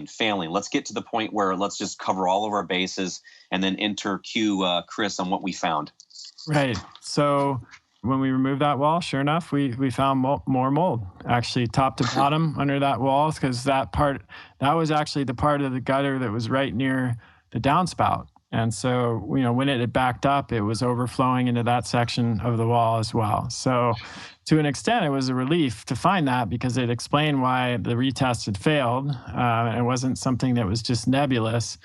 Speaker 2: failing. Let's get to the point where let's just cover all of our bases and then enter cue Chris on what we found.
Speaker 1: Right. So when we removed that wall, sure enough, we found more mold, actually top to bottom under that wall, because that was actually the part of the gutter that was right near the downspout. And so, when it had backed up, it was overflowing into that section of the wall as well. So to an extent, it was a relief to find that, because it explained why the retest had failed. It wasn't something that was just nebulous.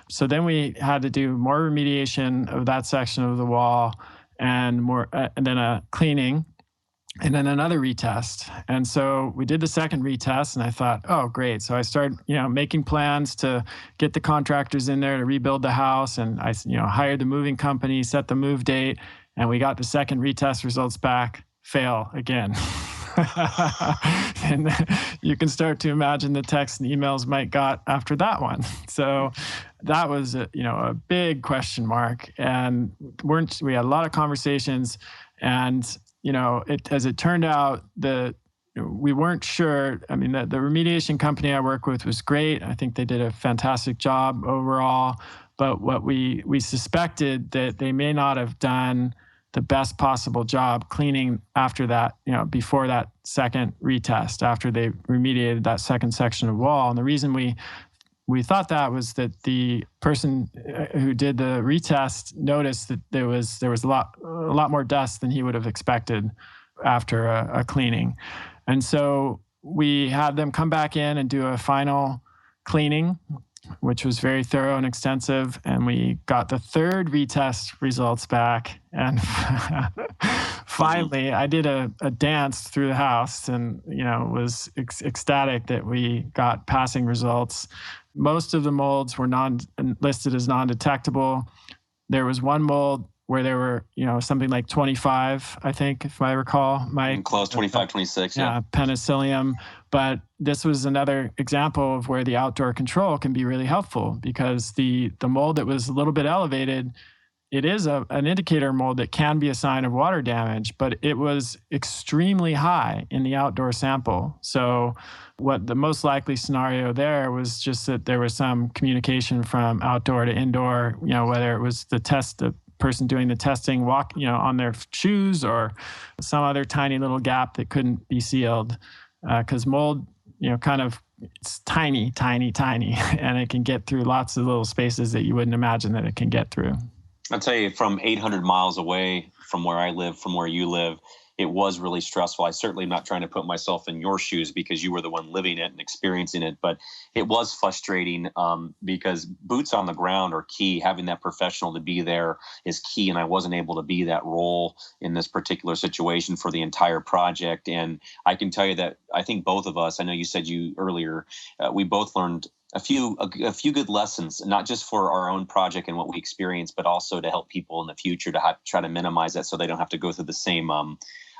Speaker 1: So then we had to do more remediation of that section of the wall, and then a cleaning, and then another retest. And so we did the second retest, and I thought, oh, great. So I started, making plans to get the contractors in there to rebuild the house. And I, hired the moving company, set the move date, and we got the second retest results back, fail again. And you can start to imagine the texts and emails Mike got after that one. So that was a big question mark. And we had a lot of conversations, and as it turned out, we weren't sure. I mean, the remediation company I work with was great. I think they did a fantastic job overall. But what we suspected that they may not have done the best possible job cleaning after that, before that second retest, after they remediated that second section of wall. And the reason we thought that was that the person who did the retest noticed that there was a lot more dust than he would have expected after a cleaning. And so we had them come back in and do a final cleaning, which was very thorough and extensive. And we got the third retest results back. And finally, I did a dance through the house and, was ecstatic that we got passing results. Most of the molds were listed as non-detectable. There was one mold where there were, something like 25, I think, if I recall, Mike.
Speaker 2: Close, 25, 26, yeah.
Speaker 1: Penicillium. But this was another example of where the outdoor control can be really helpful, because the mold that was a little bit elevated, it is an indicator mold that can be a sign of water damage, but it was extremely high in the outdoor sample. So what the most likely scenario there was just that there was some communication from outdoor to indoor, whether it was the person doing the testing on their shoes, or some other tiny little gap that couldn't be sealed. Because mold, it's tiny, tiny, tiny, and it can get through lots of little spaces that you wouldn't imagine that it can get through.
Speaker 2: I'll tell you, from 800 miles away from where I live, from where you live, it was really stressful. I certainly am not trying to put myself in your shoes because you were the one living it and experiencing it, but it was frustrating because boots on the ground are key. Having that professional to be there is key, and I wasn't able to be that role in this particular situation for the entire project. And I can tell you that I think both of us, I know you said you earlier, we both learned a few good lessons, not just for our own project and what we experienced, but also to help people in the future to try to minimize that so they don't have to go through the same,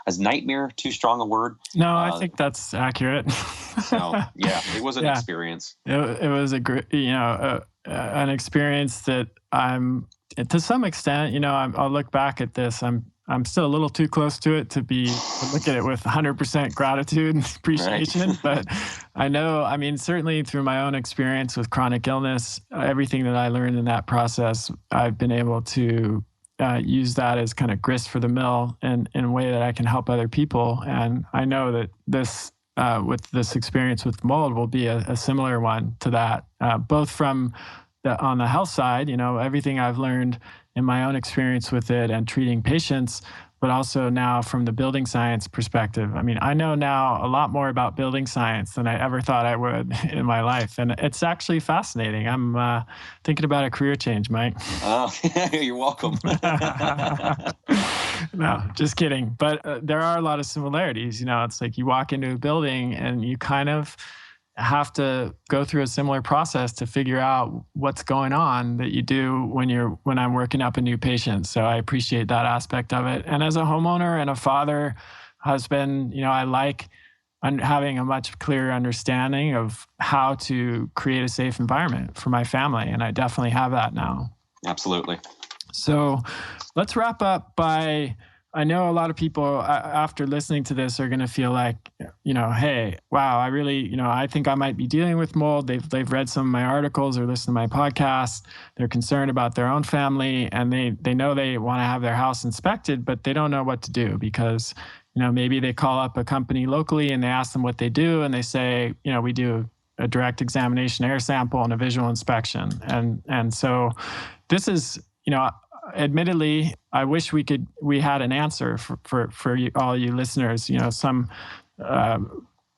Speaker 2: is nightmare too strong a word?
Speaker 1: No, I think that's accurate.
Speaker 2: So yeah, it was an
Speaker 1: Yeah.
Speaker 2: experience.
Speaker 1: It was a great, an experience that I'm, to some extent, I'll look back at this. I'm still a little too close to it to look at it with 100% gratitude and appreciation.
Speaker 2: Right.
Speaker 1: But I know, certainly through my own experience with chronic illness, everything that I learned in that process, I've been able to use that as kind of grist for the mill in a way that I can help other people. And I know that this, with this experience with mold, will be a similar one to that, both from on the health side, everything I've learned in my own experience with it and treating patients, but also now from the building science perspective. I know now a lot more about building science than I ever thought I would in my life. And it's actually fascinating. I'm thinking about a career change, Mike.
Speaker 2: Oh, you're welcome.
Speaker 1: No, just kidding. But there are a lot of similarities. It's like you walk into a building and you kind of have to go through a similar process to figure out what's going on that you do when I'm working up a new patient. So I appreciate that aspect of it. And as a homeowner and a father, husband, I like having a much clearer understanding of how to create a safe environment for my family. And I definitely have that now.
Speaker 2: Absolutely.
Speaker 1: So let's wrap up by, I know a lot of people after listening to this are going to feel like, hey, wow, I really, I think I might be dealing with mold. They've read some of my articles or listened to my podcast. They're concerned about their own family, and they know they want to have their house inspected, but they don't know what to do because, maybe they call up a company locally and they ask them what they do, and they say, we do a direct examination air sample and a visual inspection. And so this is, admittedly, I wish we had an answer for you, all you listeners, some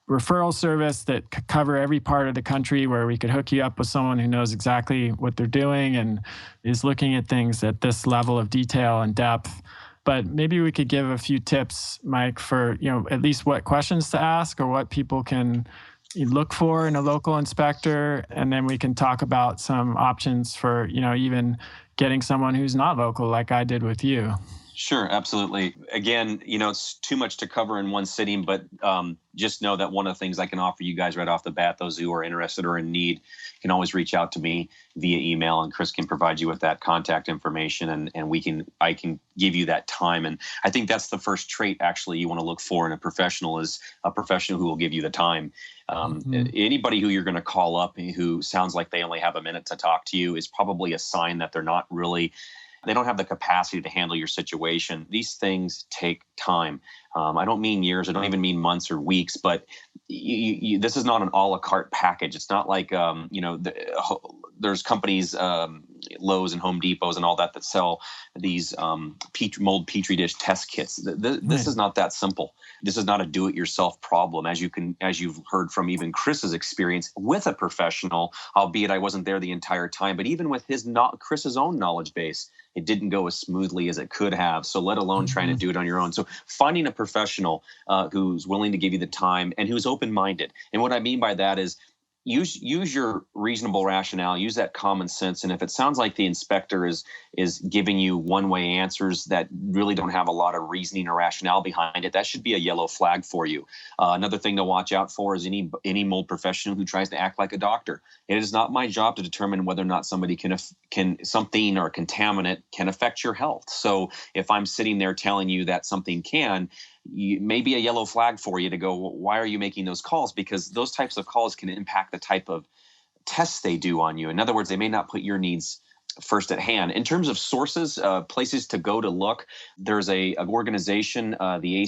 Speaker 1: referral service that could cover every part of the country where we could hook you up with someone who knows exactly what they're doing and is looking at things at this level of detail and depth. But maybe we could give a few tips, Mike, for, at least what questions to ask or what people can look for in a local inspector. And then we can talk about some options for, even getting someone who's not local like I did with you.
Speaker 2: Sure, absolutely. Again, it's too much to cover in one sitting, but just know that one of the things I can offer you guys right off the bat, those who are interested or in need, can always reach out to me via email, and Chris can provide you with that contact information, and I can give you that time. And I think that's the first trait actually you want to look for in a professional, is a professional who will give you the time. Anybody who you're going to call up who sounds like they only have a minute to talk to you is probably a sign that they don't have the capacity to handle your situation. These things take time. I don't mean years. I don't even mean months or weeks, but this is not an a la carte package. It's not like, there's companies, Lowe's and Home Depots and all that sell these mold petri dish test kits. This is not that simple. This is not a do-it-yourself problem, as you've heard from even Chris's experience with a professional, albeit I wasn't there the entire time. But even with Chris's own knowledge base, it didn't go as smoothly as it could have. So let alone trying to do it on your own. So finding a professional who's willing to give you the time and who's open-minded. And what I mean by that is use your reasonable rationale, use that common sense. And if it sounds like the inspector is giving you one-way answers that really don't have a lot of reasoning or rationale behind it, that should be a yellow flag for you. Another thing to watch out for is any mold professional who tries to act like a doctor. It is not my job to determine whether or not somebody can something or a contaminant can affect your health. So if I'm sitting there telling you that something can, maybe a yellow flag for you to go, why are you making those calls? Because those types of calls can impact the type of tests they do on you. In other words, they may not put your needs first at hand. In terms of sources, places to go to look, there's an organization, the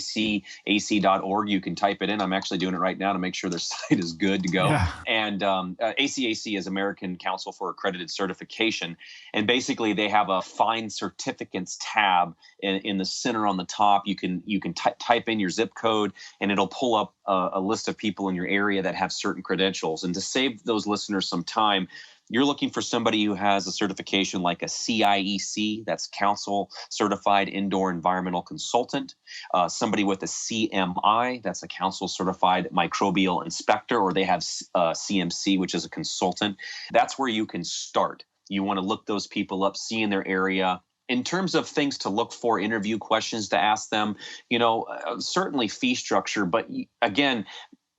Speaker 2: ac.org. You can type it in. I'm actually doing it right now to make sure their site is good to go.
Speaker 1: Yeah.
Speaker 2: And ACAC is American Council for Accredited Certification. And basically they have a find certificates tab in the center on the top. You can type in your zip code and it'll pull up a list of people in your area that have certain credentials. And to save those listeners some time, you're looking for somebody who has a certification like a CIEC, that's Council Certified Indoor Environmental Consultant, somebody with a CMI, that's a Council Certified Microbial Inspector, or they have CMC, which is a consultant. That's where you can start. You want to look those people up, see in their area. In terms of things to look for, interview questions to ask them, certainly fee structure, but again,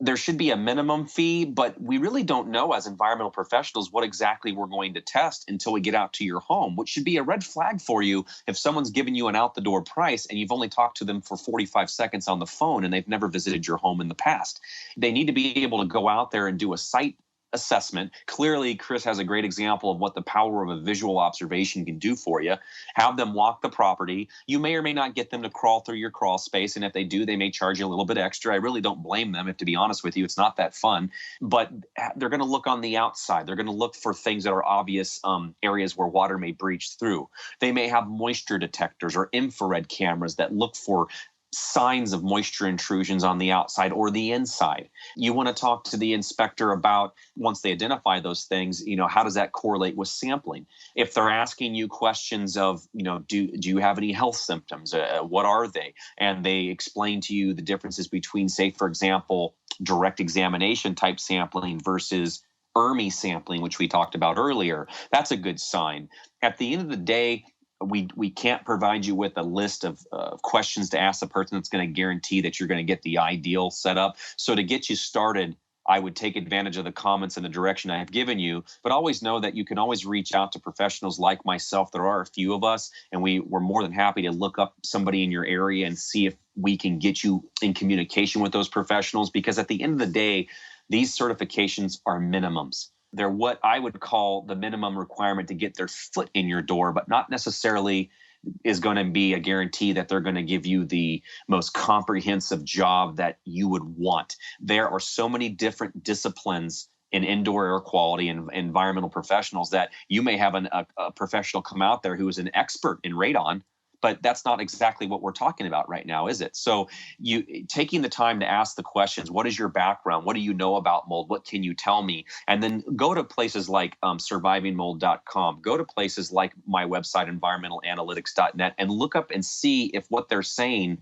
Speaker 2: there should be a minimum fee, but we really don't know as environmental professionals what exactly we're going to test until we get out to your home, which should be a red flag for you if someone's giving you an out-the-door price and you've only talked to them for 45 seconds on the phone and they've never visited your home in the past. They need to be able to go out there and do a site assessment. Clearly, Chris has a great example of what the power of a visual observation can do for you. Have them walk the property. You may or may not get them to crawl through your crawl space, and if they do, they may charge you a little bit extra. I really don't blame them, if to be honest with you, it's not that fun. But they're going to look on the outside. They're going to look for things that are obvious areas where water may breach through. They may have moisture detectors or infrared cameras that look for signs of moisture intrusions on the outside or the inside. You want to talk to the inspector about, once they identify those things, how does that correlate with sampling? If they're asking you questions of, do you have any health symptoms? What are they? And they explain to you the differences between, say, for example, direct examination type sampling versus ERMI sampling, which we talked about earlier. That's a good sign. At the end of the day, we can't provide you with a list of questions to ask the person that's going to guarantee that you're going to get the ideal setup. So to get you started, I would take advantage of the comments and the direction I have given you, but always know that you can always reach out to professionals like myself. There are a few of us, and we're more than happy to look up somebody in your area and see if we can get you in communication with those professionals, because at the end of the day, these certifications are minimums. They're what I would call the minimum requirement to get their foot in your door, but not necessarily is going to be a guarantee that they're going to give you the most comprehensive job that you would want. There are so many different disciplines in indoor air quality and environmental professionals that you may have a professional come out there who is an expert in radon, but that's not exactly what we're talking about right now, is it? So you taking the time to ask the questions, what is your background? What do you know about mold? What can you tell me? And then go to places like survivingmold.com. Go to places like my website, environmentalanalytics.net, and look up and see if what they're saying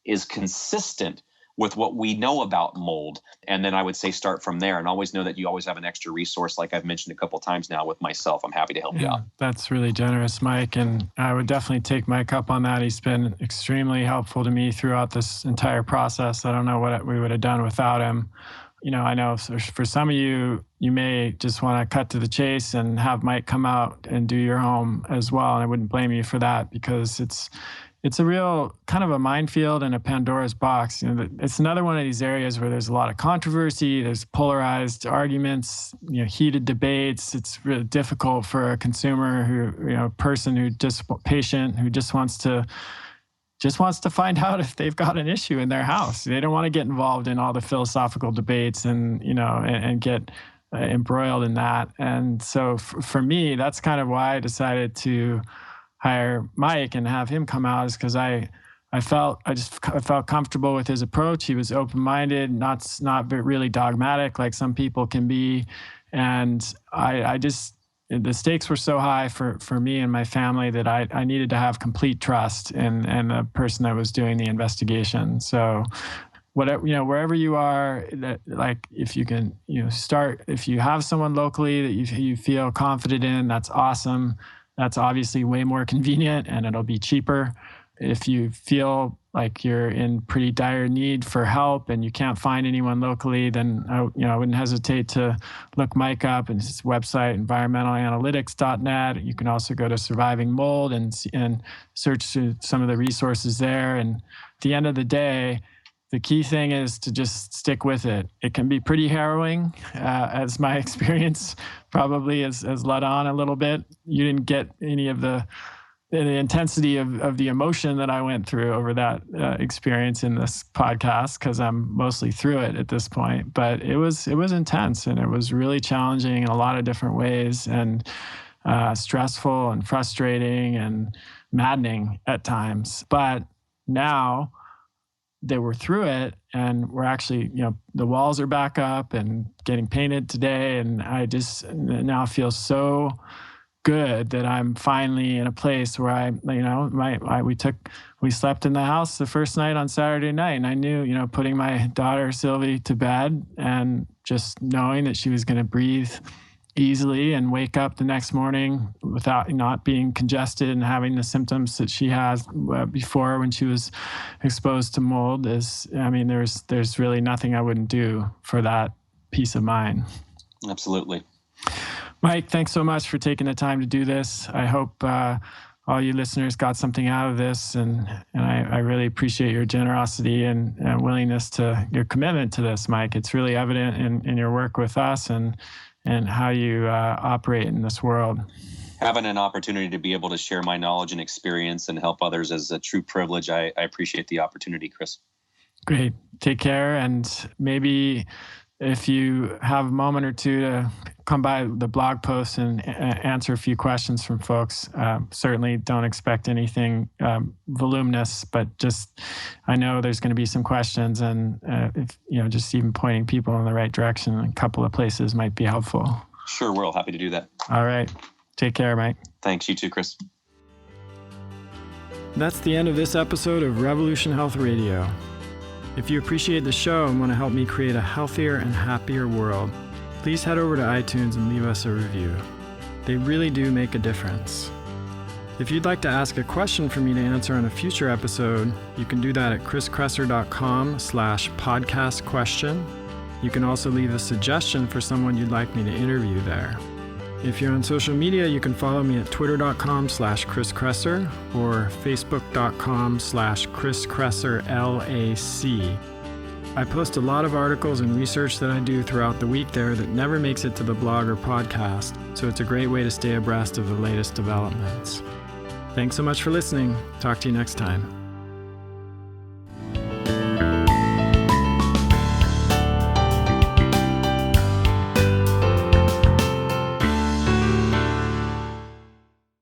Speaker 2: is consistent with what we know about mold. And then I would say start from there, and always know that you always have an extra resource, like I've mentioned a couple of times now with myself. I'm happy to help you out.
Speaker 1: That's really generous, Mike. And I would definitely take Mike up on that. He's been extremely helpful to me throughout this entire process. I don't know what we would have done without him. I know for some of you, you may just want to cut to the chase and have Mike come out and do your home as well. And I wouldn't blame you for that, because it's a real kind of a minefield and a Pandora's box. It's another one of these areas where there's a lot of controversy, there's polarized arguments, heated debates. It's really difficult for a consumer patient who just wants to find out if they've got an issue in their house. They don't want to get involved in all the philosophical debates and get embroiled in that. And so for me, that's kind of why I decided to hire Mike and have him come out, is because I felt comfortable with his approach. He was open-minded, not really dogmatic like some people can be. And the stakes were so high for me and my family that I needed to have complete trust in the person that was doing the investigation. So wherever you are, if you can, start, if you have someone locally that you feel confident in, that's awesome. That's obviously way more convenient and it'll be cheaper. If you feel like you're in pretty dire need for help and you can't find anyone locally, then I wouldn't hesitate to look Mike up and his website, environmentalanalytics.net. You can also go to Surviving Mold and search some of the resources there. And at the end of the day, the key thing is to just stick with it. It can be pretty harrowing, as my experience probably has led on a little bit. You didn't get any of the intensity of the emotion that I went through over that experience in this podcast, because I'm mostly through it at this point. But it was intense, and it was really challenging in a lot of different ways, and stressful and frustrating and maddening at times. But now that we're through it, and we're actually, the walls are back up and getting painted today, and I just now feel so good that I'm finally in a place where we slept in the house the first night on Saturday night, and I knew, putting my daughter Sylvie to bed and just knowing that she was going to breathe easily and wake up the next morning without not being congested and having the symptoms that she has before when she was exposed to mold there's really nothing I wouldn't do for that peace of mind.
Speaker 2: Absolutely.
Speaker 1: Mike, thanks so much for taking the time to do this. I hope all you listeners got something out of this, and I really appreciate your generosity and willingness to your commitment to this, Mike. It's really evident in your work with us and how you operate in this world.
Speaker 2: Having an opportunity to be able to share my knowledge and experience and help others is a true privilege. I appreciate the opportunity, Chris.
Speaker 1: Great. Take care. And maybe if you have a moment or two to come by the blog post and answer a few questions from folks, certainly don't expect anything voluminous, but just, I know there's going to be some questions, and if just even pointing people in the right direction in a couple of places might be helpful.
Speaker 2: Sure, we're all happy to do that.
Speaker 1: All right. Take care, Mike.
Speaker 2: Thanks. You too, Chris.
Speaker 1: That's the end of this episode of Revolution Health Radio. If you appreciate the show and want to help me create a healthier and happier world, please head over to iTunes and leave us a review. They really do make a difference. If you'd like to ask a question for me to answer on a future episode, you can do that at chriskresser.com/podcast question. You can also leave a suggestion for someone you'd like me to interview there. If you're on social media, you can follow me at twitter.com/chriskresser or facebook.com/chriskresser L.A.C. I post a lot of articles and research that I do throughout the week there that never makes it to the blog or podcast, so it's a great way to stay abreast of the latest developments. Thanks so much for listening. Talk to you next time.